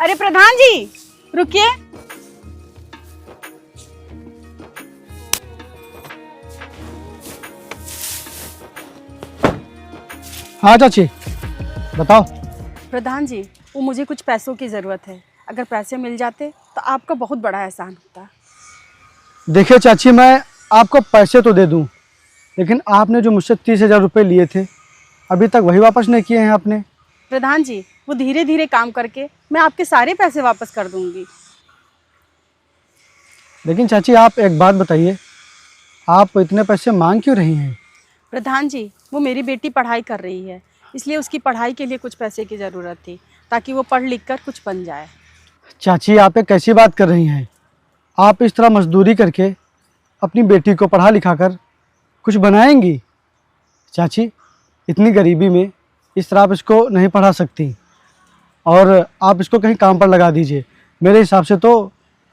अरे प्रधान जी रुकिए। हाँ चाची बताओ। प्रधान जी वो मुझे कुछ पैसों की ज़रूरत है, अगर पैसे मिल जाते तो आपका बहुत बड़ा एहसान होता। देखिए चाची, मैं आपको पैसे तो दे दूं, लेकिन आपने जो मुझसे 30,000 रुपये लिए थे अभी तक वही वापस नहीं किए हैं आपने। प्रधान जी वो धीरे धीरे काम करके मैं आपके सारे पैसे वापस कर दूंगी। लेकिन चाची आप एक बात बताइए, आप इतने पैसे मांग क्यों रही हैं? प्रधान जी वो मेरी बेटी पढ़ाई कर रही है, इसलिए उसकी पढ़ाई के लिए कुछ पैसे की ज़रूरत थी ताकि वो पढ़ लिख कर कुछ बन जाए। चाची आप एक कैसी बात कर रही हैं? आप इस तरह मजदूरी करके अपनी बेटी को पढ़ा लिखा कर कुछ बनाएंगी? चाची इतनी गरीबी में इस तरह आप इसको नहीं पढ़ा सकती, और आप इसको कहीं काम पर लगा दीजिए। मेरे हिसाब से तो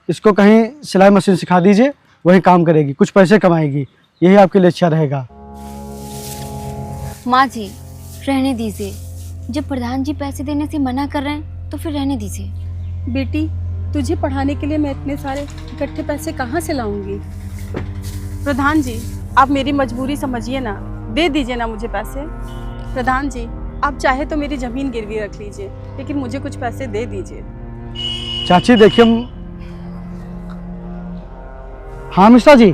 इसको कहीं सिलाई मशीन सिखा दीजिए, वही काम करेगी, कुछ पैसे कमाएगी, यही आपके लिए अच्छा रहेगा। माँ जी रहने दीजिए, जब प्रधान जी पैसे देने से मना कर रहे हैं तो फिर रहने दीजिए। बेटी तुझे पढ़ाने के लिए मैं इतने सारे इकट्ठे पैसे कहाँ से लाऊंगी? प्रधान जी आप मेरी मजबूरी समझिए ना, दे दीजिए ना मुझे पैसे। प्रधान जी आप चाहे तो मेरी ज़मीन गिरवी रख लीजिए, लेकिन मुझे कुछ पैसे दे दीजिए। चाची देखिए, हाँ मिश्रा जी,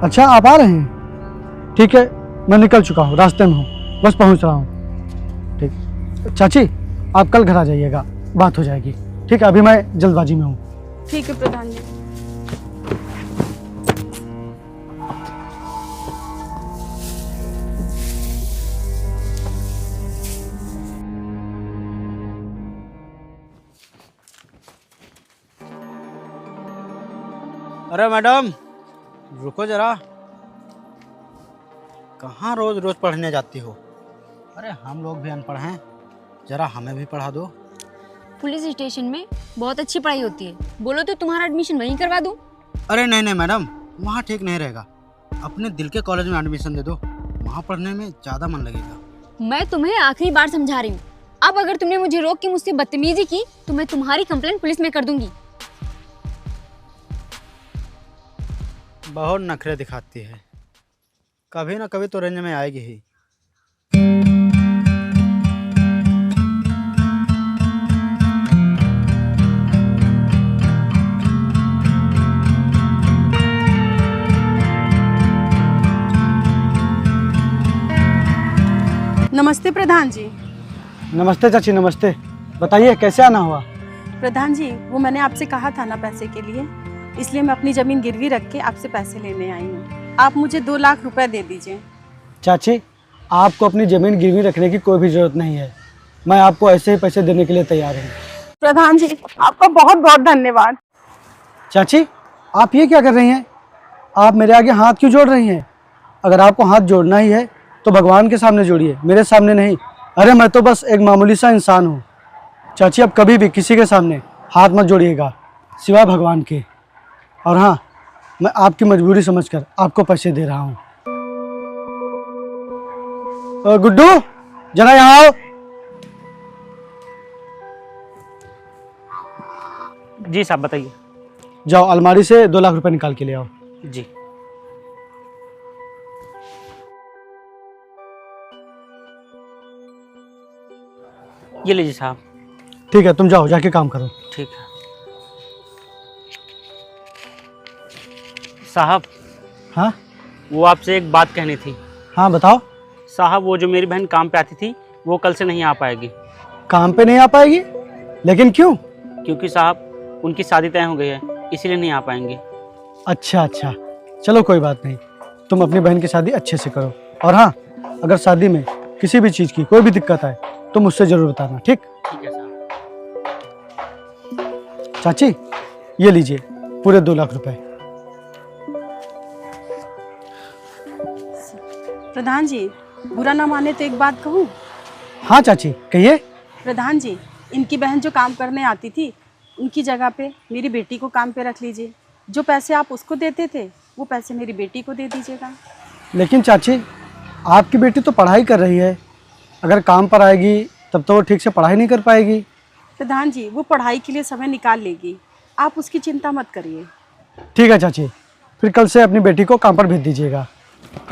अच्छा आप आ रहे हैं? ठीक है, मैं निकल चुका हूँ, रास्ते में हूँ, बस पहुँच रहा हूँ। ठीक चाची, आप कल घर आ जाइएगा, बात हो जाएगी। ठीक है, अभी मैं जल्दबाजी में हूँ। ठीक है प्रधान जी। अरे मैडम रुको जरा, कहाँ रोज रोज पढ़ने जाती हो? अरे हम लोग भी अनपढ़ हैं, जरा हमें भी पढ़ा दो। पुलिस स्टेशन में बहुत अच्छी पढ़ाई होती है, बोलो तो तुम्हारा एडमिशन वहीं करवा दूँ। अरे नहीं नहीं मैडम, वहाँ ठीक नहीं रहेगा, अपने दिल के कॉलेज में एडमिशन दे दो, वहाँ पढ़ने में ज़्यादा मन लगेगा। मैं तुम्हें आखिरी बार समझा रही हूँ, अब अगर तुमने मुझे रोक के मुझसे बदतमीजी की तो मैं तुम्हारी कंप्लेंट पुलिस में कर दूंगी। बहुत नखरे दिखाती है, कभी ना कभी तो रेंज में आएगी ही। नमस्ते प्रधान जी। नमस्ते चाची, नमस्ते। बताइए कैसे आना हुआ? प्रधान जी वो मैंने आपसे कहा था ना पैसे के लिए, इसलिए मैं अपनी ज़मीन गिरवी रख के आपसे पैसे लेने आई हूँ। आप मुझे 2 लाख रुपए दे दीजिए। चाची आपको अपनी ज़मीन गिरवी रखने की कोई भी ज़रूरत नहीं है, मैं आपको ऐसे ही पैसे देने के लिए तैयार हूँ। प्रधान जी आपका बहुत बहुत धन्यवाद। चाची आप ये क्या कर रही हैं? आप मेरे आगे हाथ क्यों जोड़ रही हैं? अगर आपको हाथ जोड़ना ही है तो भगवान के सामने जोड़िए, मेरे सामने नहीं। अरे मैं तो बस एक मामूली सा इंसान हूँ। चाची आप कभी भी किसी के सामने हाथ मत जोड़िएगा सिवाय भगवान के। और हाँ, मैं आपकी मजबूरी समझकर आपको पैसे दे रहा हूँ। गुड्डू जरा यहाँ आओ। जी साहब बताइए। जाओ अलमारी से 2 लाख रुपए निकाल के ले आओ। जी ये लीजिए साहब। ठीक है, तुम जाओ जाके काम करो। ठीक है साहब। हाँ वो आपसे एक बात कहनी थी। हाँ बताओ। साहब वो जो मेरी बहन काम पे आती थी वो कल से नहीं आ पाएगी। काम पे नहीं आ पाएगी? लेकिन क्यों? क्योंकि साहब उनकी शादी तय हो गई है, इसीलिए नहीं आ पाएंगे। अच्छा अच्छा, चलो कोई बात नहीं, तुम अपनी बहन की शादी अच्छे से करो। और हाँ, अगर शादी में किसी भी चीज़ की कोई भी दिक्कत आए तो मुझसे ज़रूर बताना। ठीक? ठीक है साहब। चाची ये लीजिए पूरे 2 लाख रुपए। प्रधान जी बुरा ना माने तो एक बात कहूँ? हाँ चाची कहिए। प्रधान जी इनकी बहन जो काम करने आती थी उनकी जगह पे मेरी बेटी को काम पे रख लीजिए। जो पैसे आप उसको देते थे वो पैसे मेरी बेटी को दे दीजिएगा। लेकिन चाची आपकी बेटी तो पढ़ाई कर रही है, अगर काम पर आएगी तब तो वो ठीक से पढ़ाई नहीं कर पाएगी। प्रधान जी, वो पढ़ाई के लिए समय निकाल लेगी, आप उसकी चिंता मत करिए। ठीक है चाची, फिर कल से अपनी बेटी को काम पर भेज दीजिएगा।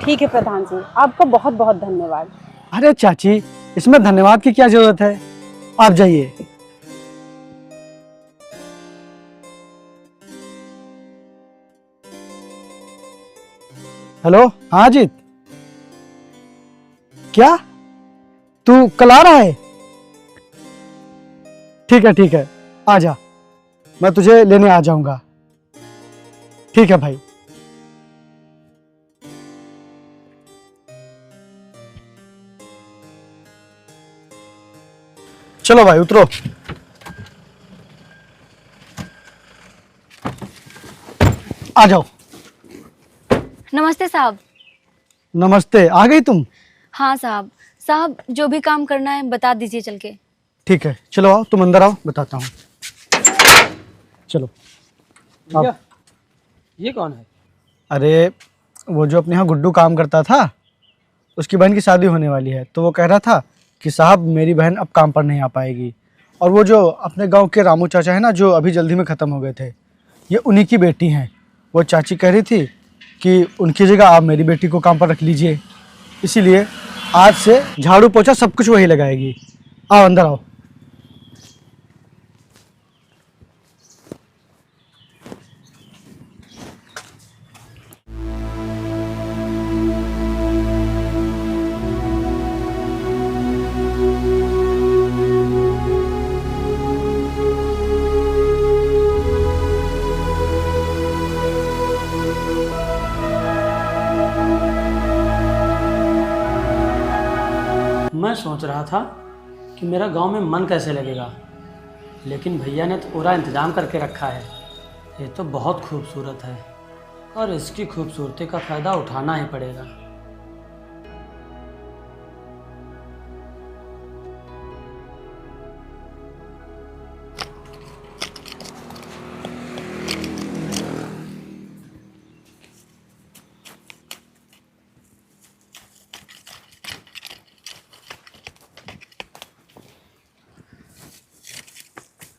ठीक है प्रधान जी, आपका बहुत बहुत धन्यवाद। अरे चाची, इसमें धन्यवाद की क्या जरूरत है, आप जाइए। हेलो, हाँ अजीत, क्या तू कल आ रहा है? ठीक है, आ जा, मैं तुझे लेने आ जाऊंगा। ठीक है भाई। चलो भाई उतरो। आ जाओ। नमस्ते साहब। नमस्ते, आ गई तुम? हाँ साहब, जो भी काम करना है बता दीजिए चल के। ठीक है, चलो आओ, तुम अंदर आओ, बताता हूँ। चलो। भैया, ये कौन है? अरे वो जो अपने यहाँ गुड्डू काम करता था, उसकी बहन की शादी होने वाली है, तो वो कह रहा था कि साहब मेरी बहन अब काम पर नहीं आ पाएगी। और वो जो अपने गांव के रामू चाचा है ना, जो अभी जल्दी में ख़त्म हो गए थे, ये उन्हीं की बेटी हैं। वो चाची कह रही थी कि उनकी जगह आप मेरी बेटी को काम पर रख लीजिए, इसीलिए आज से झाड़ू पोछा सब कुछ वही लगाएगी। आओ अंदर आओ। मैं सोच रहा था कि मेरा गांव में मन कैसे लगेगा, लेकिन भैया ने तो पूरा इंतज़ाम करके रखा है। ये तो बहुत खूबसूरत है और इसकी खूबसूरती का फ़ायदा उठाना ही पड़ेगा।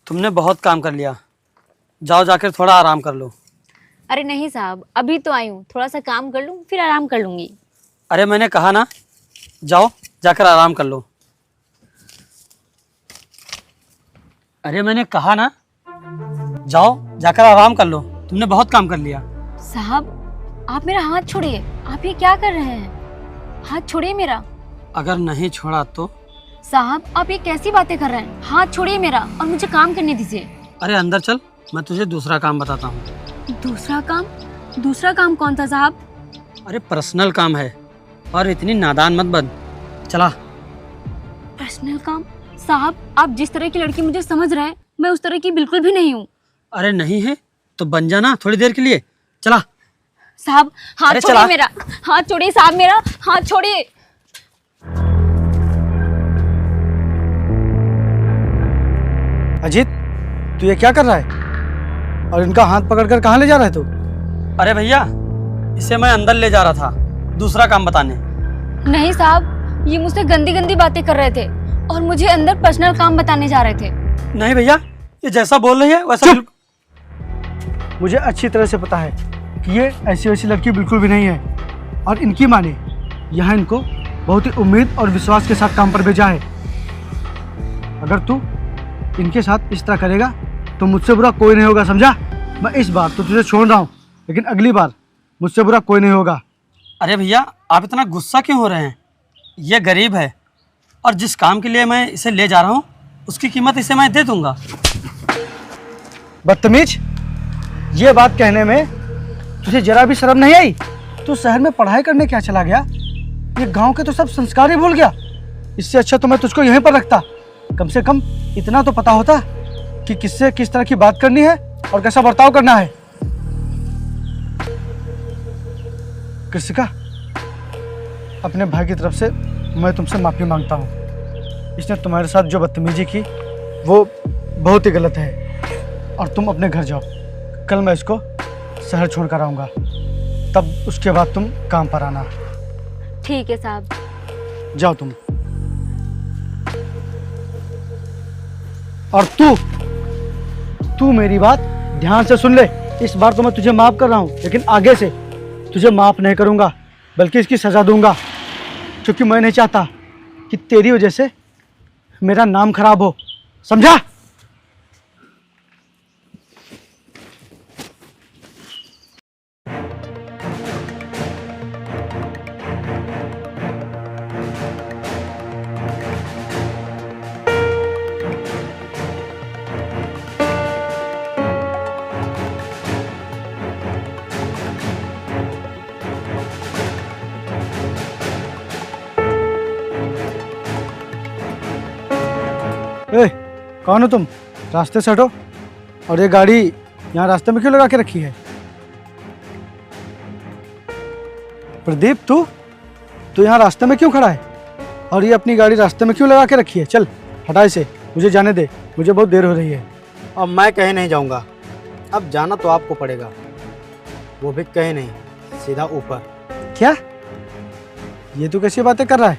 तुमने बहुत काम कर लिया, जाओ जाकर थोड़ा आराम कर लो। अरे नहीं साहब, अभी तो आई हूँ, थोड़ा सा काम कर लूँ फिर आराम कर लूँगी। अरे मैंने कहा ना, जाओ जाकर आराम कर लो। अरे मैंने कहा ना, जाओ जाकर आराम कर लो, तुमने बहुत काम कर लिया। साहब आप मेरा हाथ छोड़िए, आप ये क्या कर रहे हैं? हाथ छोड़िए मेरा। अगर नहीं छोड़ा तो? साहब आप ये कैसी बातें कर रहे हैं? हाथ छोड़िए मेरा और मुझे काम करने दीजिए। अरे अंदर चल, मैं तुझे दूसरा काम बताता हूँ। दूसरा काम? दूसरा काम कौन था साहब? अरे पर्सनल काम है, और इतनी नादान मत बन, चला। पर्सनल काम? साहब आप जिस तरह की लड़की मुझे समझ रहे हैं, मैं उस तरह की बिल्कुल भी नहीं हूँ। अरे नहीं है तो बन जाना थोड़ी देर के लिए, चला। साहब हाथ अरे छोड़िए चला। मेरा, हाथ छोड़िए साहब मेरा, हाथ छोड़िए। अजीत, तू ये क्या कर रहा है? और इनका हाथ पकड़कर कहाँ ले जा रहा है तू? अरे भैया, इसे मैं अंदर ले जा रहा था दूसरा काम बताने। नहीं साहब, ये मुझसे गंदी गंदी बातें कर रहे थे और मुझे अंदर पर्सनल काम बताने जा रहे थे। नहीं भैया, ये जैसा बोल रही है वैसा चुप! बिल्कुल। मुझे अच्छी तरह से पता है कि ये ऐसी वैसी लड़की बिल्कुल भी नहीं है, और इनकी माँ ने यहाँ इनको बहुत ही उम्मीद और विश्वास के साथ काम पर भेजा है। अगर तू इनके साथ इस तरह करेगा तो मुझसे बुरा कोई नहीं होगा, समझा? मैं इस बार तो तुझे छोड़ रहा हूँ, लेकिन अगली बार मुझसे बुरा कोई नहीं होगा। अरे भैया, आप इतना गुस्सा क्यों हो रहे हैं? ये गरीब है और जिस काम के लिए मैं इसे ले जा रहा हूँ उसकी कीमत इसे मैं दे दूंगा। बदतमीज, ये बात कहने में तुझे जरा भी शर्म नहीं आई? तू शहर में पढ़ाई करने क्या चला गया? ये गांव के तो सब संस्कार ही भूल गया। इससे अच्छा तो मैं तुझको यहीं पर रखता। कम से कम इतना तो पता होता कि किससे किस तरह की बात करनी है और कैसा बर्ताव करना है। कृषिका, अपने भाई की तरफ से मैं तुमसे माफ़ी मांगता हूँ। इसने तुम्हारे साथ जो बदतमीजी की वो बहुत ही गलत है, और तुम अपने घर जाओ। कल मैं इसको शहर छोड़ कर आऊँगा, तब उसके बाद तुम काम पर आना। ठीक है साहब। जाओ तुम। और तू मेरी बात ध्यान से सुन ले। इस बार तो मैं तुझे माफ कर रहा हूँ, लेकिन आगे से तुझे माफ नहीं करूँगा, बल्कि इसकी सज़ा दूंगा, क्योंकि मैं नहीं चाहता कि तेरी वजह से मेरा नाम खराब हो, समझा? ए, कौन हो तुम? रास्ते से हटो। और ये गाड़ी यहाँ रास्ते में क्यों लगा के रखी है? प्रदीप, तू यहाँ रास्ते में क्यों खड़ा है? और ये अपनी गाड़ी रास्ते में क्यों लगा के रखी है? चल हटा इसे, मुझे जाने दे, मुझे बहुत देर हो रही है। अब मैं कहीं नहीं जाऊंगा। अब जाना तो आपको पड़ेगा, वो भी कहीं नहीं, सीधा ऊपर। क्या? ये तू कैसी बातें कर रहा है?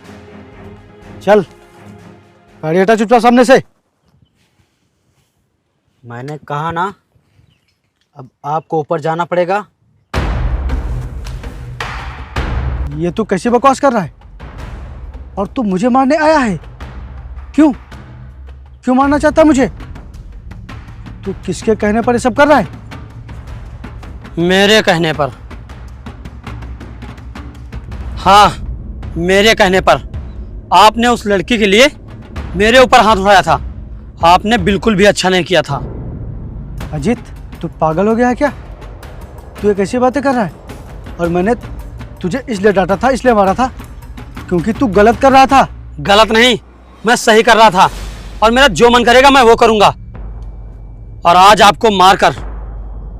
चल गाड़ी हटा चुपचाप सामने से। मैंने कहा ना, अब आपको ऊपर जाना पड़ेगा। ये तू कैसी बकवास कर रहा है? और तू मुझे मारने आया है? क्यों क्यों मारना चाहता है मुझे? तू किसके कहने पर ये सब कर रहा है? मेरे कहने पर। हाँ, मेरे कहने पर। आपने उस लड़की के लिए मेरे ऊपर हाथ उठाया था। आपने बिल्कुल भी अच्छा नहीं किया था। अजीत, तू पागल हो गया है क्या? तू ये कैसी बातें कर रहा है? और मैंने तुझे इसलिए डांटा था, इसलिए मारा था क्योंकि तू गलत कर रहा था। गलत नहीं, मैं सही कर रहा था, और मेरा जो मन करेगा मैं वो करूंगा। और आज आपको मारकर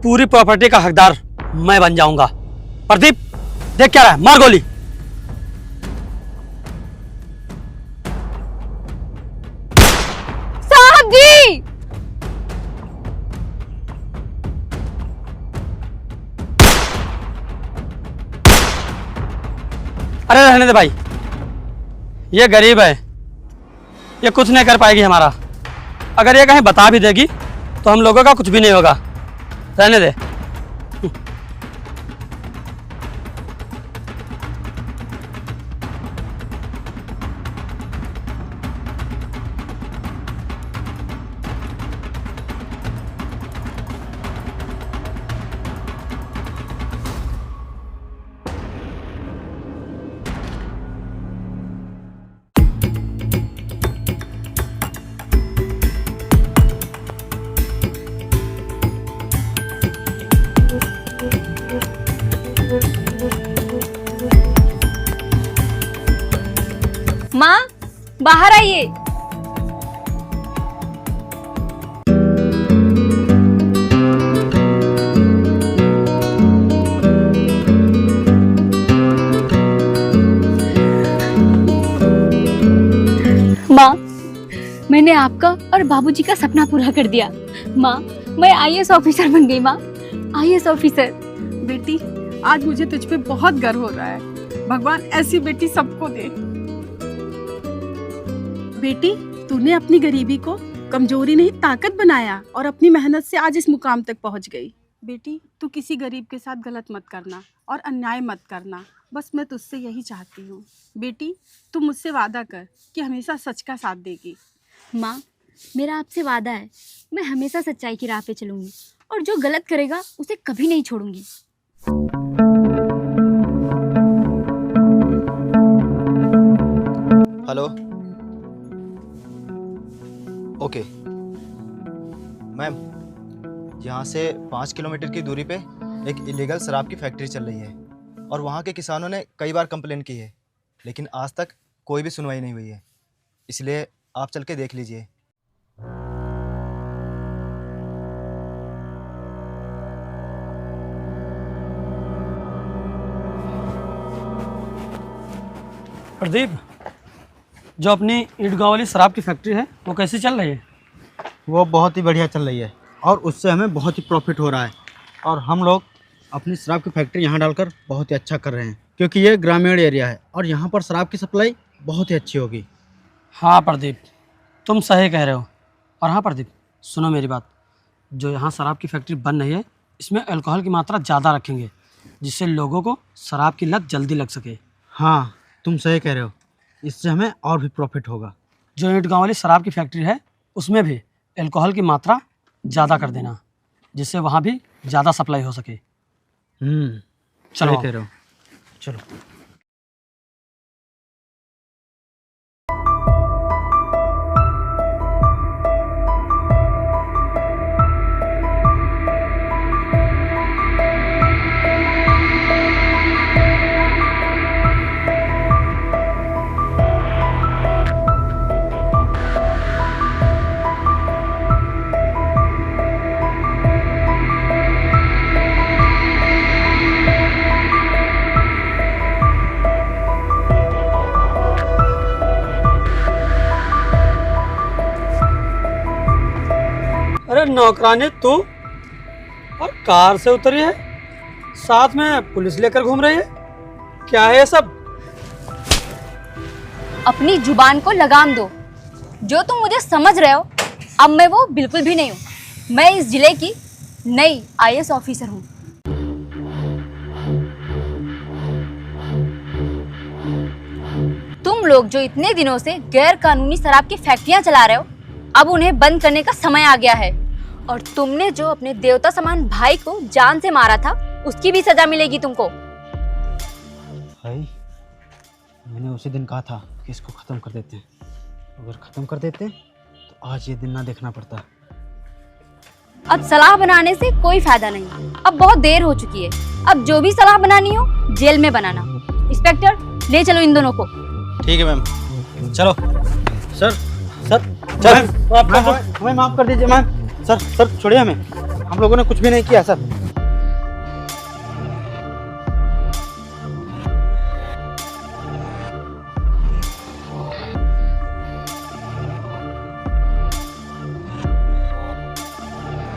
पूरी प्रॉपर्टी का हकदार मैं बन जाऊंगा। प्रदीप, देख क्या रहा है? मार गोली। साहब जी! अरे रहने दे भाई, ये गरीब है, ये कुछ नहीं कर पाएगी हमारा। अगर ये कहीं बता भी देगी तो हम लोगों का कुछ भी नहीं होगा। रहने दे। माँ, बाहर आइए। माँ, मैंने आपका और बाबूजी का सपना पूरा कर दिया। माँ, मैं आईएएस ऑफिसर बन गई। माँ, आईएएस ऑफिसर। बेटी, आज मुझे तुझ पे बहुत गर्व हो रहा है। भगवान ऐसी बेटी सबको दे। बेटी, तूने अपनी गरीबी को कमजोरी नहीं ताकत बनाया और अपनी मेहनत से आज इस मुकाम तक पहुंच गई। बेटी, तू किसी गरीब के साथ गलत मत करना और अन्याय मत करना, बस मैं तुझसे यही चाहती हूँ। बेटी, तू मुझसे वादा कर कि हमेशा सच का साथ देगी। माँ, मेरा आपसे वादा है, मैं हमेशा सच्चाई की राह पे चलूंगी और जो गलत करेगा उसे कभी नहीं छोड़ूंगी। हेलो, ओके मैम, यहाँ से 5 किलोमीटर की दूरी पे एक इलीगल शराब की फैक्ट्री चल रही है और वहाँ के किसानों ने कई बार कंप्लेन की है, लेकिन आज तक कोई भी सुनवाई नहीं हुई है। इसलिए आप चल के देख लीजिए। प्रदीप, जो अपनी ईदगाह वाली शराब की फैक्ट्री है वो कैसे चल रही है? वो बहुत ही बढ़िया चल रही है और उससे हमें बहुत ही प्रॉफिट हो रहा है, और हम लोग अपनी शराब की फैक्ट्री यहाँ डालकर बहुत ही अच्छा कर रहे हैं, क्योंकि ये ग्रामीण एरिया है और यहाँ पर शराब की सप्लाई बहुत ही अच्छी होगी। हाँ प्रदीप, तुम सही कह रहे हो। और हाँ प्रदीप, सुनो मेरी बात, जो यहाँ शराब की फैक्ट्री बन रही है इसमें अल्कोहल की मात्रा ज़्यादा रखेंगे, जिससे लोगों को शराब की लत जल्दी लग सके। हाँ तुम सही कह रहे हो, इससे हमें और भी प्रॉफिट होगा। जो ईंट गाँव वाली शराब की फैक्ट्री है उसमें भी अल्कोहल की मात्रा ज़्यादा कर देना, जिससे वहाँ भी ज़्यादा सप्लाई हो सके। सही कह रहे हो। चलो। अरे नौकरानी तू, और कार से उतरी है, साथ में पुलिस लेकर घूम रही है, क्या है ये सब? अपनी जुबान को लगाम दो। जो तुम मुझे समझ रहे हो, अब मैं वो बिल्कुल भी नहीं हूँ। मैं इस जिले की नई आईएएस ऑफिसर हूँ। तुम लोग जो इतने दिनों से गैर कानूनी शराब की फैक्ट्रियां चला रहे हो, अब उन्हें बंद करने का समय आ गया है। और तुमने जो अपने देवता समान भाई को जान से मारा था, उसकी भी सजा मिलेगी तुमको। भाई मैंने उसी दिन कहा था कि इसको ख़त्म कर देते हैं। अगर ख़त्म कर देते तो आज ये दिन ना देखना पड़ता। अब सलाह बनाने से कोई फायदा नहीं, अब बहुत देर हो चुकी है। अब जो भी सलाह बनानी हो जेल में बनाना। इंस्पेक्टर, ले चलो इन दोनों को। ठीक है मैम, चलो। सर हमें माफ़ कर दीजिए मैम। सर छोड़िए हमें, हम लोगों ने कुछ भी नहीं किया सर।